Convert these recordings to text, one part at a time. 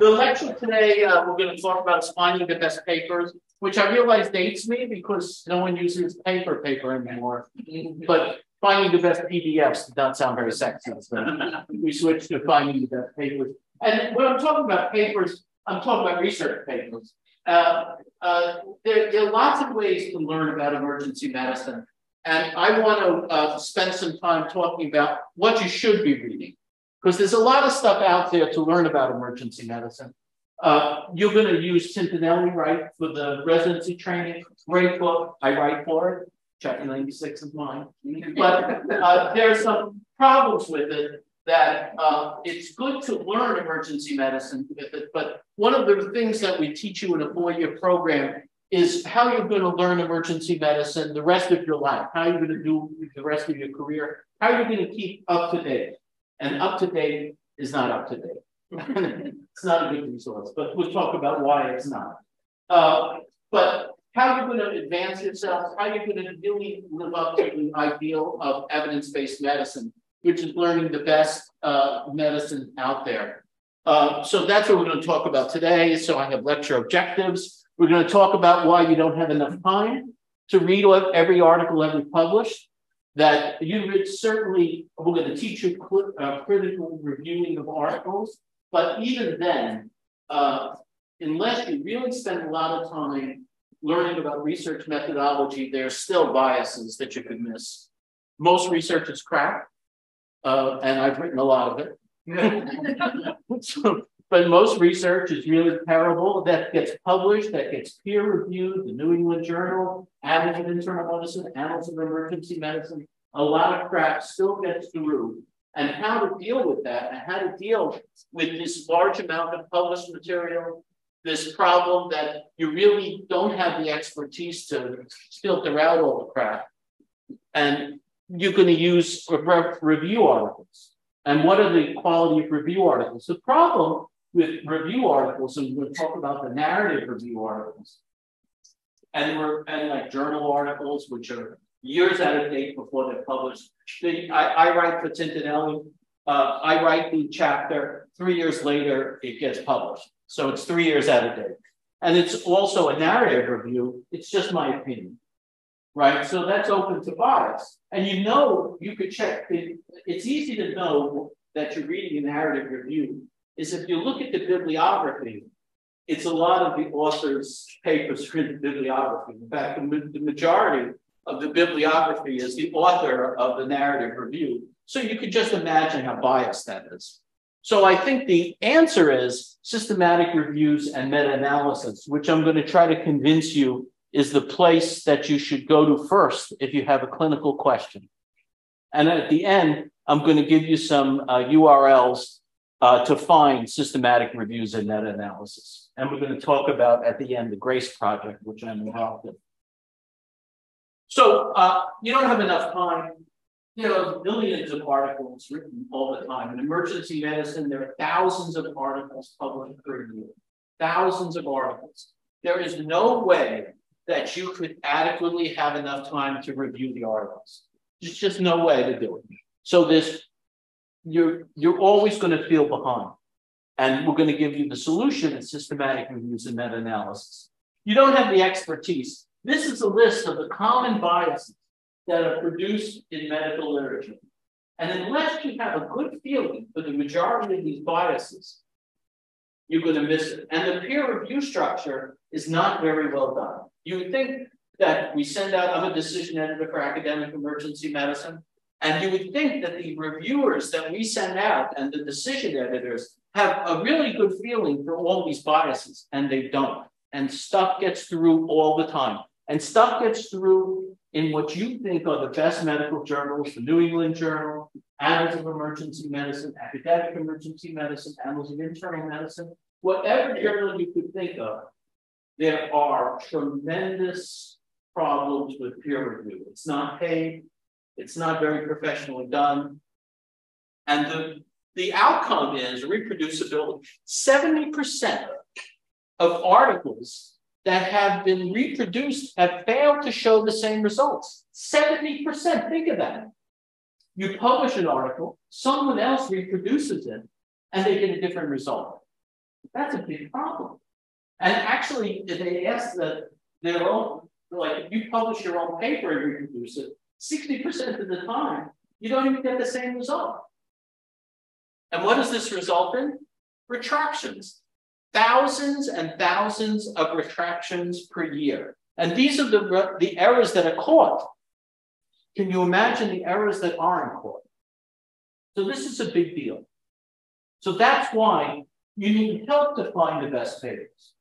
The lecture today, we're going to talk about finding the best papers, which I realize dates me because no one uses paper anymore. But finding the best PDFs does not sound very sexy. So we switched to finding the best papers. And when I'm talking about papers, I'm talking about research papers. There are lots of ways to learn about emergency medicine. And I want to spend some time talking about what you should be reading. Because there's a lot of stuff out there to learn about emergency medicine. You're going to use Tintinelli, right, for the residency training. Great book. I write for it. Chapter 96 is mine. But there are some problems with it that it's good to learn emergency medicine with it. But one of the things that we teach you in a 4-year program is how you're going to learn emergency medicine the rest of your life, how you're going to do the rest of your career, how you're going to keep up to date. And up to date is not up to date. It's not a good resource, but we'll talk about why it's not. But how you're going to advance yourself, how you're going to really live up to the ideal of evidence-based medicine, which is learning the best medicine out there. So that's what we're going to talk about today. So I have lecture objectives. We're going to talk about why you don't have enough time to read every article ever published. That you would certainly, we're going to teach you critical reviewing of articles, but even then, unless you really spend a lot of time learning about research methodology, there's still biases that you could miss. Most research is crap, and I've written a lot of it. But most research is really terrible. That gets published, that gets peer reviewed, the New England Journal, Annals of Internal Medicine, Annals of Emergency Medicine. A lot of crap still gets through. And how to deal with that, and how to deal with this large amount of published material, this problem that you really don't have the expertise to filter out all the crap. And you're going to use review articles. And what are the quality of review articles? The problem with review articles, and we're going to talk about the narrative review articles, and like journal articles, which are years out of date before they're published. I write for Tintinelli. I write the chapter. 3 years later, it gets published. So it's 3 years out of date. And it's also a narrative review. It's just my opinion, right? So that's open to bias. And you could check. It's easy to know that you're reading a narrative review is if you look at the bibliography, it's a lot of the author's papers are in the bibliography. In fact, the majority of the bibliography is the author of the narrative review. So you could just imagine how biased that is. So I think the answer is systematic reviews and meta-analysis, which I'm going to try to convince you is the place that you should go to first if you have a clinical question. And at the end, I'm going to give you some URLs to find systematic reviews and meta-analysis. And we're going to talk about at the end the GRACE project, which I'm involved in. So you don't have enough time. There are millions of articles written all the time. In emergency medicine, there are thousands of articles published per year. Thousands of articles. There is no way that you could adequately have enough time to review the articles. There's just no way to do it. So you're always going to feel behind. And we're going to give you the solution in systematic reviews and meta-analysis. You don't have the expertise. This is a list of the common biases that are produced in medical literature. And unless you have a good feeling for the majority of these biases, you're going to miss it. And the peer review structure is not very well done. You would think that we send out, I'm a decision editor for academic emergency medicine, and you would think that the reviewers that we send out and the decision editors have a really good feeling for all these biases, and they don't. And stuff gets through all the time. And stuff gets through in what you think are the best medical journals, the New England Journal, Annals of Emergency Medicine, Academic Emergency Medicine, Annals of Internal Medicine, whatever journal you could think of, there are tremendous problems with peer review. It's not paid, it's not very professionally done. And the outcome is reproducibility. 70% of articles that have been reproduced have failed to show the same results. 70%, think of that. You publish an article, someone else reproduces it, and they get a different result. That's a big problem. And actually, they asked that their own, like if you publish your own paper and reproduce it, 60% of the time, you don't even get the same result. And what does this result in? Retractions. Thousands and thousands of retractions per year. And these are the errors that are caught. Can you imagine the errors that aren't caught? So this is a big deal. So that's why you need help to find the best papers.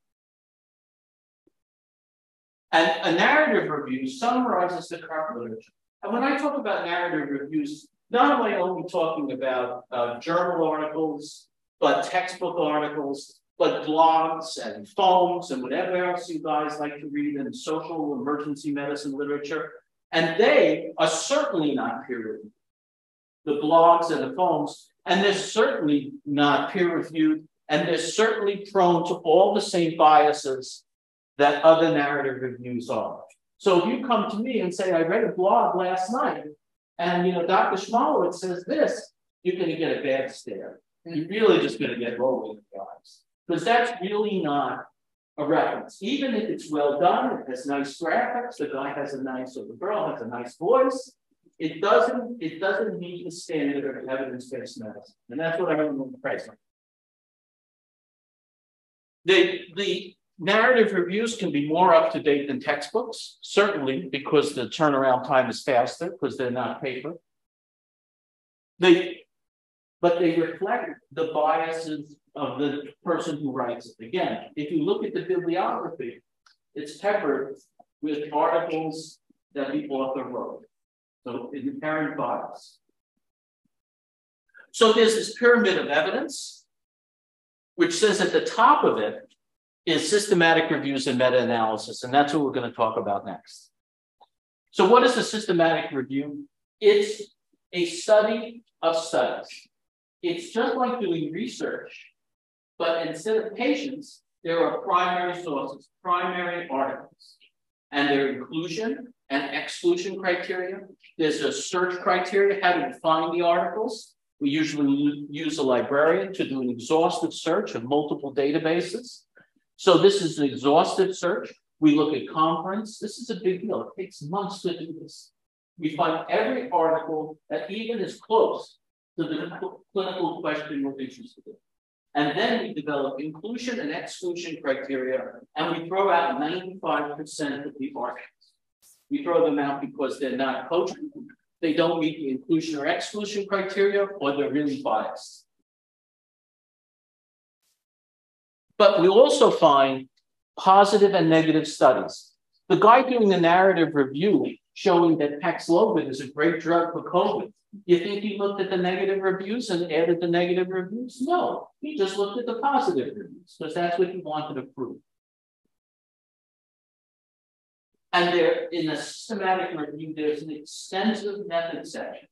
And a narrative review summarizes the current literature. And when I talk about narrative reviews, not am I only talking about journal articles, but textbook articles, but blogs and forums and whatever else you guys like to read in social emergency medicine literature. And they are certainly not peer-reviewed. The blogs and the forums, and they're certainly not peer-reviewed, and they're certainly prone to all the same biases that other narrative reviews are. So if you come to me and say, I read a blog last night, and Dr. Schmalowitz says this, you're going to get a bad stare. You're really just going to get rolling eyes. Because that's really not a reference. Even if it's well done, it has nice graphics, the guy has a nice, or the girl has a nice voice, it doesn't meet the standard of evidence-based medicine. And that's what I remember in the present. The narrative reviews can be more up-to-date than textbooks, certainly because the turnaround time is faster because they're not paper. But they reflect the biases of the person who writes it. Again, if you look at the bibliography, it's peppered with articles that the author wrote. So inherent bias. So there's this pyramid of evidence, which says at the top of it is systematic reviews and meta-analysis, and that's what we're going to talk about next. So what is a systematic review? It's a study of studies. It's just like doing research, but instead of patients, there are primary sources, primary articles, and their inclusion and exclusion criteria. There's a search criteria, how to find the articles. We usually use a librarian to do an exhaustive search of multiple databases. So this is an exhaustive search. We look at conference. This is a big deal. It takes months to do this. We find every article that even is close to the clinical question we're interested in. And then we develop inclusion and exclusion criteria, and we throw out 95% of the articles. We throw them out because they're not cogent, they don't meet the inclusion or exclusion criteria, or they're really biased. But we also find positive and negative studies. The guy doing the narrative review showing that Paxlovid is a great drug for COVID, you think he looked at the negative reviews and added the negative reviews? No, he just looked at the positive reviews because that's what he wanted to prove. And there, in a systematic review, there's an extensive method section,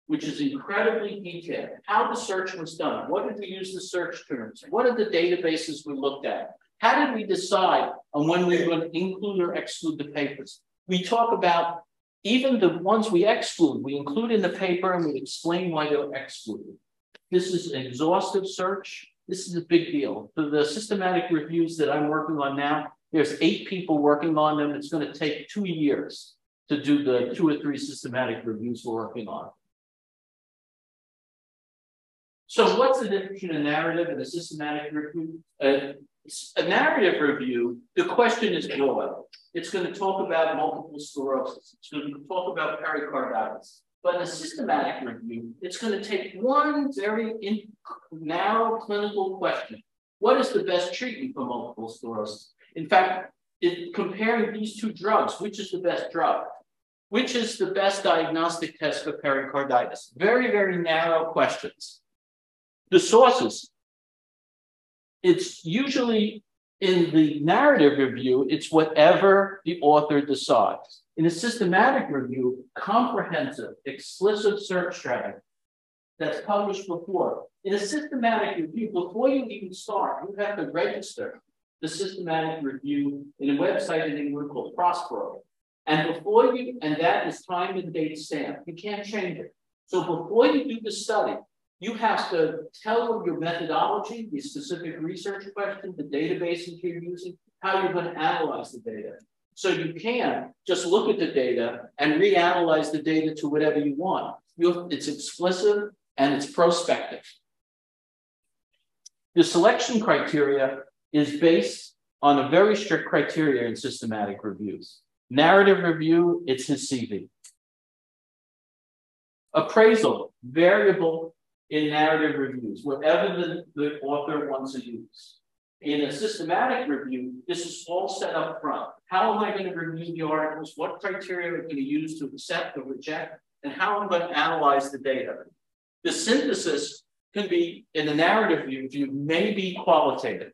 which is incredibly detailed. How the search was done. What did we use the search terms? What are the databases we looked at? How did we decide on when we were going to include or exclude the papers? We talk about even the ones we exclude, we include in the paper and we explain why they were excluded. This is an exhaustive search. This is a big deal. For the systematic reviews that I'm working on now, there's 8 people working on them. It's going to take 2 years to do the 2 or 3 systematic reviews we're working on. So what's the difference between a narrative and a systematic review? A narrative review, the question is broad. It's going to talk about multiple sclerosis. It's going to talk about pericarditis. But in a systematic review, it's going to take one very narrow clinical question. What is the best treatment for multiple sclerosis? In fact, comparing these 2 drugs, which is the best drug? Which is the best diagnostic test for pericarditis? Very, very narrow questions. The sources. It's usually in the narrative review, it's whatever the author decides. In a systematic review, comprehensive, explicit search strategy that's published before. In a systematic review, before you even start, you have to register the systematic review in a website in England called Prospero. And and that is time and date stamped. You can't change it. So before you do the study, you have to tell them your methodology, the specific research question, the databases you're using, how you're going to analyze the data. So you can't just look at the data and reanalyze the data to whatever you want. It's explicit and it's prospective. The selection criteria is based on a very strict criteria in systematic reviews. Narrative review, it's his CV. Appraisal, variable in narrative reviews, whatever the author wants to use. In a systematic review, this is all set up front. How am I going to review the articles? What criteria am I going to use to accept or reject? And how I'm going to analyze the data? The synthesis can be, in a narrative review, maybe qualitative.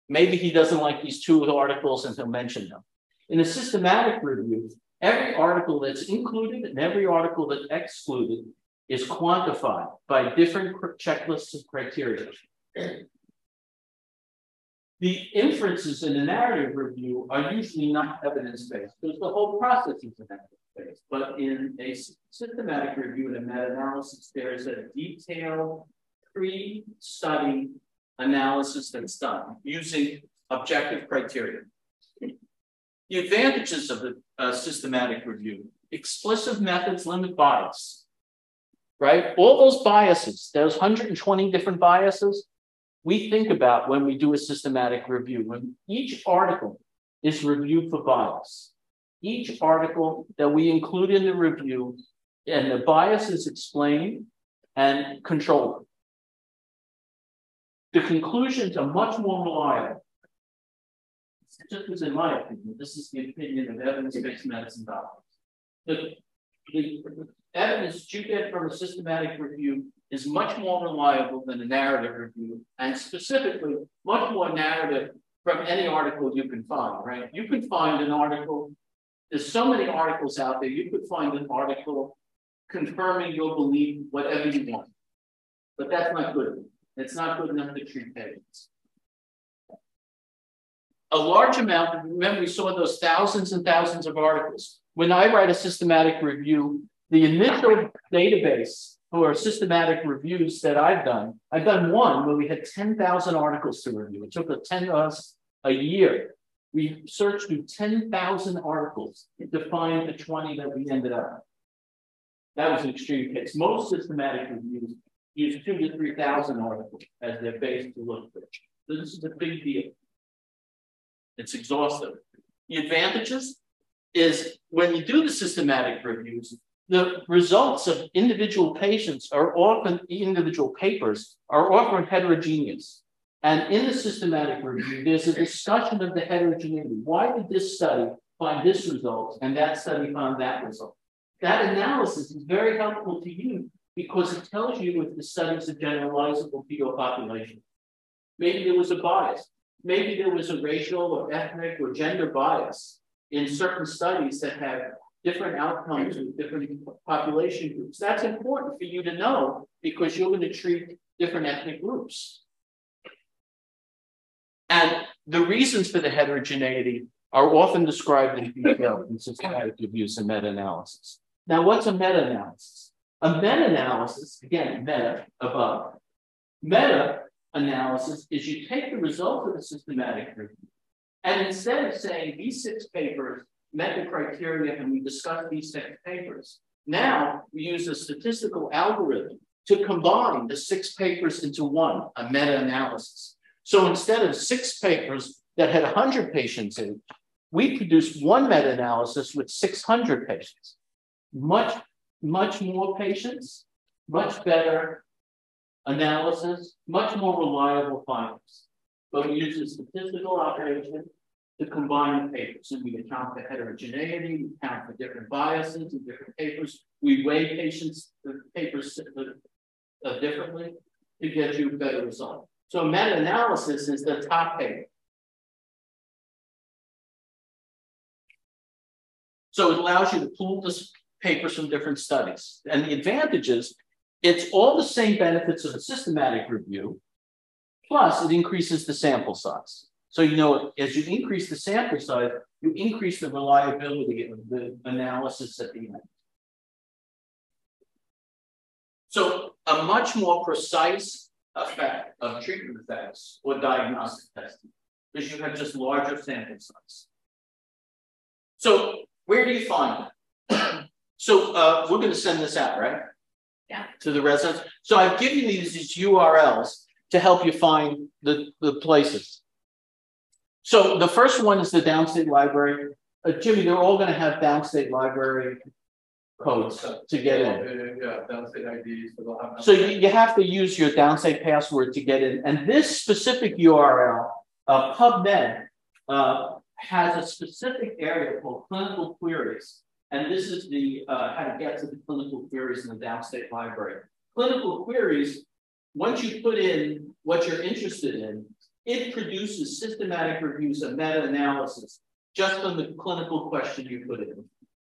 Maybe he doesn't like these two articles and he'll mention them. In a systematic review, every article that's included and every article that's excluded is quantified by different checklists of criteria. The inferences in a narrative review are usually not evidence-based because the whole process is evidence-based. But in a systematic review and a meta-analysis, there is a detailed pre-study analysis that's done using objective criteria. The advantages of the systematic review: explicit methods limit bias, right? All those biases, those 120 different biases, we think about when we do a systematic review. When each article is reviewed for bias, each article that we include in the review, and the bias is explained and controlled. The conclusions are much more reliable. Just as in my opinion, this is the opinion of evidence-based medicine doctors. The evidence you get from a systematic review is much more reliable than a narrative review, and specifically much more narrative from any article you can find, right? You can find an article, there's so many articles out there, you could find an article confirming your belief, whatever you want. But that's not good enough. It's not good enough to treat patients. A large amount, remember we saw those thousands and thousands of articles. When I write a systematic review, the initial database for systematic reviews that I've done one where we had 10,000 articles to review. It took us a year. We searched through 10,000 articles to find the 20 that we ended up. That was an extreme case. Most systematic reviews use 2,000 to 3,000 articles as their base to look for. So this is a big deal. It's exhaustive. The advantages is when you do the systematic reviews, the results of individual patients are often, individual papers are often heterogeneous. And in the systematic review, there's a discussion of the heterogeneity. Why did this study find this result and that study found that result? That analysis is very helpful to you because it tells you if the studies are generalizable to your population. Maybe there was a bias. Maybe there was a racial or ethnic or gender bias in certain studies that have different outcomes with different population groups. That's important for you to know because you're going to treat different ethnic groups. And the reasons for the heterogeneity are often described in detail in systematic reviews and meta-analysis. Now, what's a meta-analysis? A meta-analysis, again, meta, above. Meta-analysis is you take the results of the systematic review, and instead of saying these 6 papers met the criteria and we discussed these 6 papers, now we use a statistical algorithm to combine the 6 papers into one, a meta-analysis. So instead of 6 papers that had 100 patients in, we produced one meta-analysis with 600 patients. Much more patients, much better analysis, much more reliable findings. But we use a statistical operation to combine the papers. And we account for heterogeneity, we account for different biases in different papers. We weigh the papers differently to get you a better result. So meta-analysis is the top paper. So it allows you to pool the papers from different studies. And the advantage is it's all the same benefits of a systematic review, plus it increases the sample size. So, you know, as you increase the sample size, you increase the reliability of the analysis at the end. So a much more precise effect of treatment effects or diagnostic testing, because you have just larger sample size. So where do you find it? So we're going to send this out, right? Yeah. To the residents. So I've given you these URLs to help you find the places. So the first one is the downstate library. Jimmy, they're all going to have downstate library codes to get in. Yeah, downstate IDs. So you have to use your downstate password to get in. And this specific URL, PubMed, has a specific area called clinical queries. And this is the how to get to the clinical queries in the downstate library. Clinical queries, once you put in what you're interested in, it produces systematic reviews and meta-analysis just on the clinical question you put in.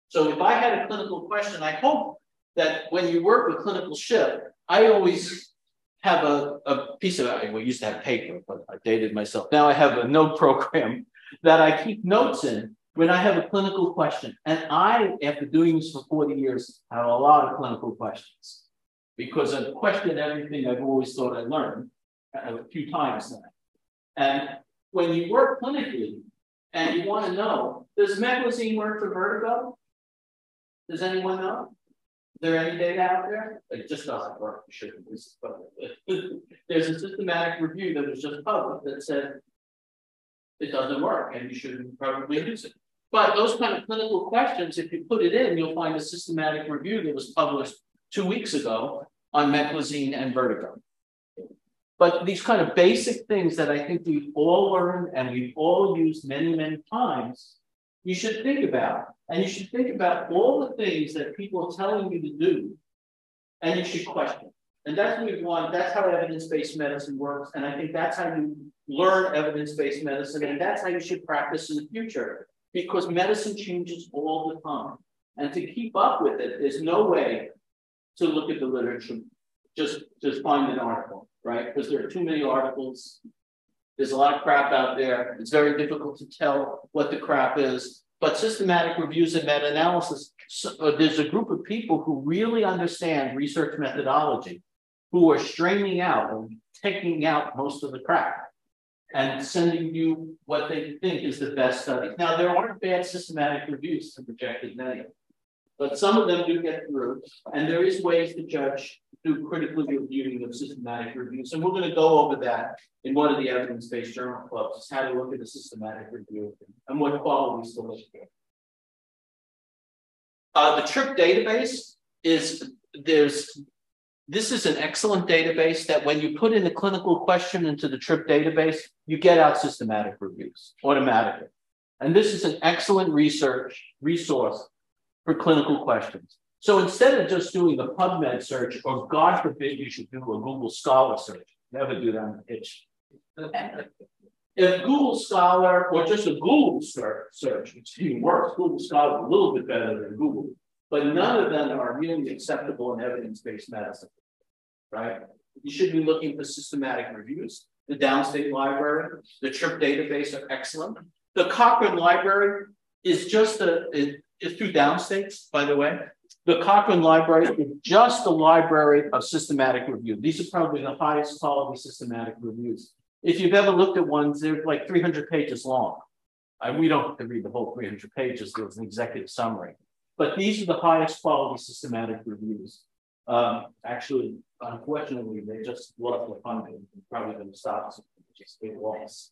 So if I had a clinical question, I hope that when you work with clinical SHIP, I always have a piece of, we used to have paper, but I dated myself. Now I have a note program that I keep notes in when I have a clinical question. And I, after doing this for 40 years, have a lot of clinical questions because I've questioned everything I've always thought I learned a few times now. And when you work clinically and you want to know, does meclizine work for vertigo? Does anyone know? Is there any data out there? It just doesn't work. There's a systematic review that was just published that said it doesn't work and you shouldn't probably use it. But those kind of clinical questions, if you put it in, you'll find a systematic review that was published 2 weeks ago on meclizine and vertigo. But these kind of basic things that I think we've all learned and we've all used many, many times, you should think about. And you should think about all the things that people are telling you to do, and you should question. And that's what we want. That's how evidence-based medicine works. And I think that's how you learn evidence-based medicine. And that's how you should practice in the future, because medicine changes all the time. And to keep up with it, there's no way to look at the literature, just find an article, right? Because there are too many articles. There's a lot of crap out there. It's very difficult to tell what the crap is. But systematic reviews and meta-analysis, there's a group of people who really understand research methodology, who are straining out and taking out most of the crap and sending you what they think is the best study. Now, there aren't bad systematic reviews to rejected many, but some of them do get through, and there is ways to judge through critical reviewing of systematic reviews. And we're going to go over that in one of the evidence-based journal clubs, is how to look at a systematic review and what qualities to look for. The TRIP database is, this is an excellent database that when you put in a clinical question into the TRIP database, you get out systematic reviews automatically. And this is an excellent resource for clinical questions. So instead of just doing a PubMed search, or God forbid you should do a Google Scholar search, never do that on the pitch. If Google Scholar or just a Google search, it's even worse. Google Scholar is a little bit better than Google, but none of them are really acceptable in evidence-based medicine, right? You should be looking for systematic reviews. The downstate library, the TRIP database are excellent. The Cochrane library is just it's through downstates, by the way. The Cochrane library is just a library of systematic review. These are probably the highest quality systematic reviews. If you've ever looked at ones, they're like 300 pages long. We don't have to read the whole 300 pages. There's an executive summary. But these are the highest quality systematic reviews. Actually, unfortunately, they just lost the funding. Probably going to stop us. Just big loss.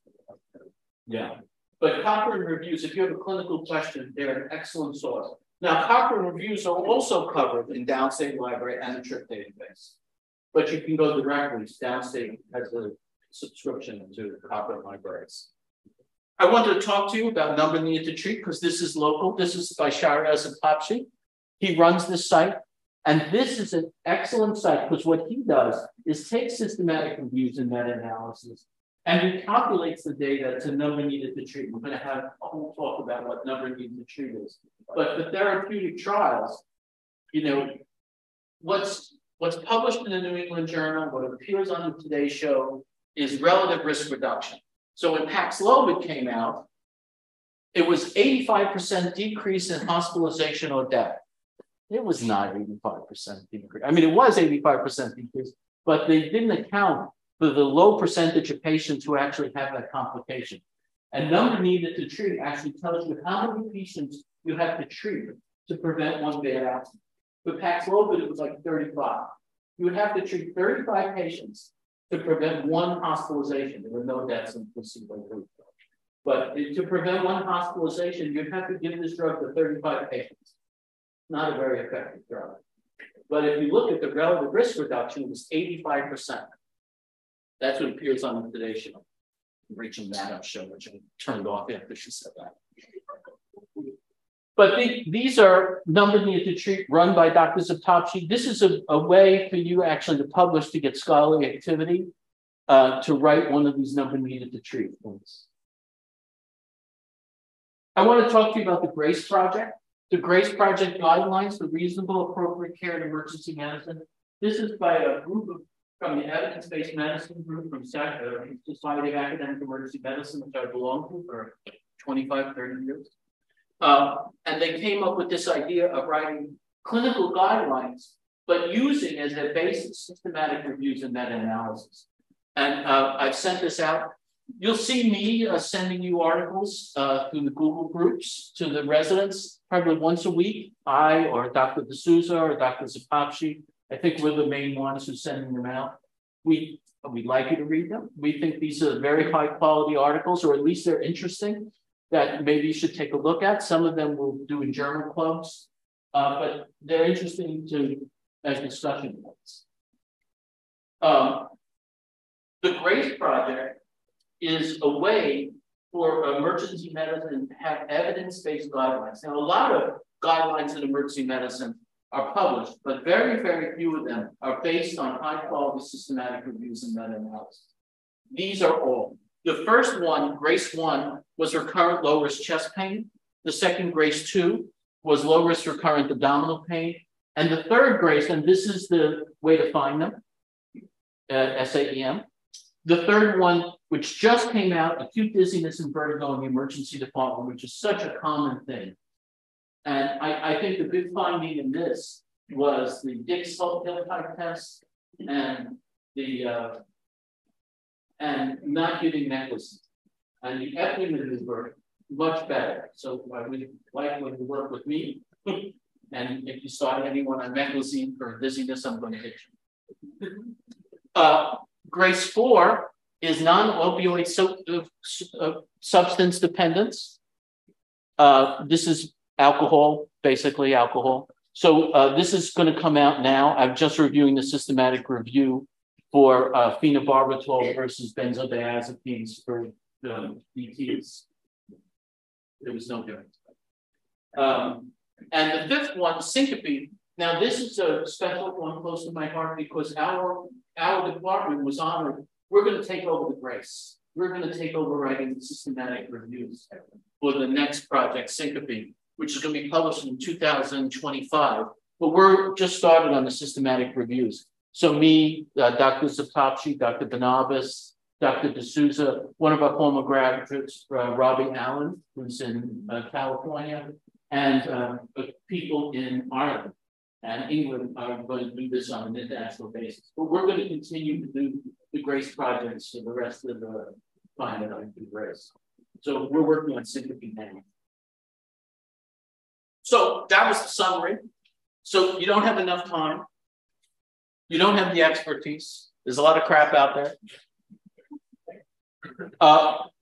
Yeah. But Cochrane reviews, if you have a clinical question, they're an excellent source. Now, Cochrane reviews are also covered in Downstate Library and the TRIP database. But you can go directly. Downstate has a subscription to Cochrane libraries. I wanted to talk to you about number needed to treat because this is local. This is by Shahriaz Al-Tapshi. He runs this site. And this is an excellent site because what he does is take systematic reviews and meta-analysis and he calculates the data to number needed to treat. We're going to have a whole talk about what number needed to treat is. But the therapeutic trials, you know, what's published in the New England Journal, what appears on the Today Show is relative risk reduction. So when Paxlovid came out, it was 85% decrease in hospitalization or death. It was not 85% decrease. I mean, it was 85% decrease, but they didn't account for the low percentage of patients who actually have that complication. And number needed to treat actually tells you how many patients you have to treat to prevent one bad outcome. With Paxlovid, it was like 35. You would have to treat 35 patients to prevent one hospitalization. There were no deaths in placebo group. But to prevent one hospitalization, you'd have to give this drug to 35 patients. Not a very effective drug. But if you look at the relative risk reduction, it was 85%. That's what appears on the Today Show. Rachel Maddow show, which I turned off after she said that. But these are numbers needed to treat run by Dr. Zatopsy. This is a way for you actually to publish to get scholarly activity to write one of these numbers needed to treat things. I want to talk to you about the GRACE project. The GRACE project guidelines for reasonable appropriate care in emergency medicine. This is by a group from the evidence-based medicine group from Society of Academic Emergency Medicine, which I belong to for 25, 30 years. And they came up with this idea of writing clinical guidelines, but using as a basis systematic reviews and meta-analysis. And I've sent this out. You'll see me sending you articles through the Google groups to the residents, probably once a week. I or Dr. D'Souza or Dr. Zatopsy. I think we're the main ones who are sending them out. We'd like you to read them. We think these are very high quality articles, or at least they're interesting, that maybe you should take a look at. Some of them we'll do in journal clubs, but they're interesting as discussion points. The GRACE project is a way for emergency medicine to have evidence-based guidelines. Now, a lot of guidelines in emergency medicine are published, but very, very few of them are based on high-quality systematic reviews and meta-analysis. These are all. The first one, GRACE 1, was recurrent low-risk chest pain. The second, GRACE 2, was low-risk recurrent abdominal pain. And the third GRACE, and this is the way to find them, SAEM. The third one, which just came out, acute dizziness and vertigo in the emergency department, which is such a common thing. And I think the big finding in this was the Dix hill type test and the and not giving necklaces. And the epi maneuver, much better. So I would like when you work with me. And if you saw anyone on meclizine for dizziness, I'm going to hit you. GRACE 4 is non-opioid substance dependence. This is alcohol, basically alcohol. So this is going to come out now. I'm just reviewing the systematic review for phenobarbital versus benzodiazepines for DTs. There was no difference. And the fifth one, syncope. Now, this is a special one close to my heart because our department was honored. We're going to take over the GRACE. We're going to take over writing systematic reviews for the next project, syncope, which is going to be published in 2025. But we're just started on the systematic reviews. So me, Dr. Zatopsy, Dr. Benabis, Dr. D'Souza, one of our former graduates, Robbie Allen, who's in California, and people in Ireland and England are going to do this on an international basis. But we're going to continue to do the GRACE projects for the rest of the time that I do GRACE. So we're working on syncope now. So that was the summary. So you don't have enough time. You don't have the expertise. There's a lot of crap out there.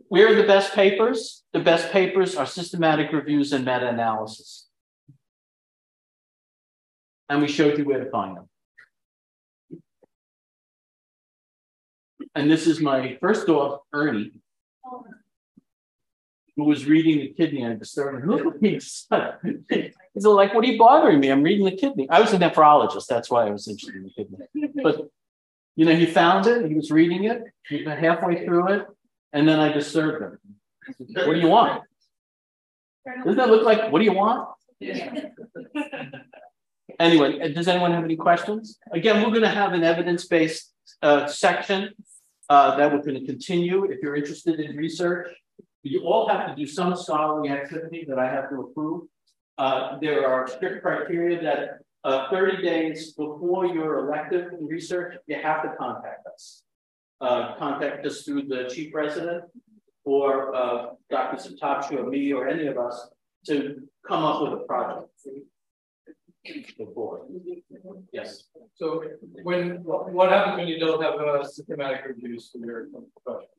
Where are the best papers? The best papers are systematic reviews and meta-analysis. And we showed you where to find them. And this is my first dog, Ernie, who was reading the kidney. I disturbed him. Look at me. He's like, what are you bothering me? I'm reading the kidney. I was a nephrologist. That's why I was interested in the kidney. But, you know, he found it. He was reading it. He got halfway through it. And then I disturbed him. Said, what do you want? Doesn't that look like, what do you want? Yeah. Anyway, does anyone have any questions? Again, we're going to have an evidence-based section that we're going to continue. If you're interested in research, you all have to do some scholarly activity that I have to approve. There are strict criteria that 30 days before your elective in research, you have to contact us. Contact us through the chief resident or Dr. Satachi or me or any of us to come up with a project before. Yes. So what happens when you don't have a systematic reviews for your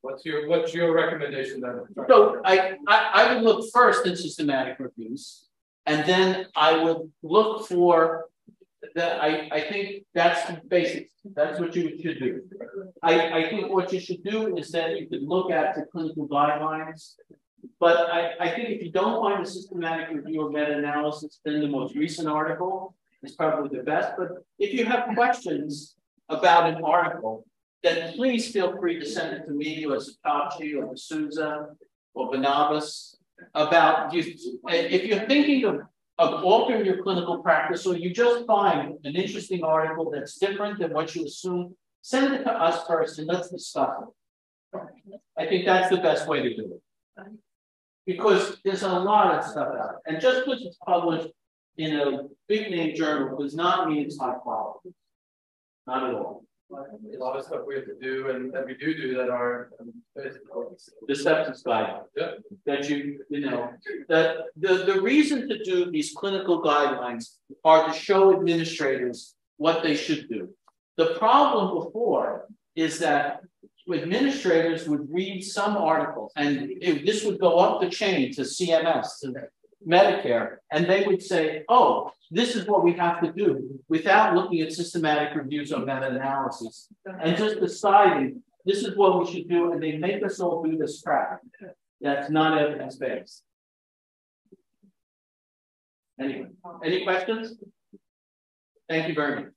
question? What's your recommendation then? So I would look first in systematic reviews, and then I would look for that. I think that's the basics. That's what you should do. I think what you should do is that you could look at the clinical guidelines. But I think if you don't find a systematic review or meta-analysis, then the most recent article is probably the best. But if you have questions about an article, then please feel free to send it to me or Satachi or D'Souza or Banabas about you. If you're thinking of altering your clinical practice, or you just find an interesting article that's different than what you assume, send it to us first and let's discuss it. I think that's the best way to do it. Because there's a lot of stuff out there. And just because it's published in a big name journal does not mean it's high quality. Not at all. A lot of stuff we have to do and that we do that are the sepsis guidelines. Yeah. That that the reason to do these clinical guidelines are to show administrators what they should do. The problem before is that administrators would read some articles, and this would go up the chain to CMS, to Medicare, and they would say, oh, this is what we have to do, without looking at systematic reviews or meta-analysis, and just deciding this is what we should do, and they make us all do this crap. That's not evidence-based. Anyway, any questions? Thank you very much.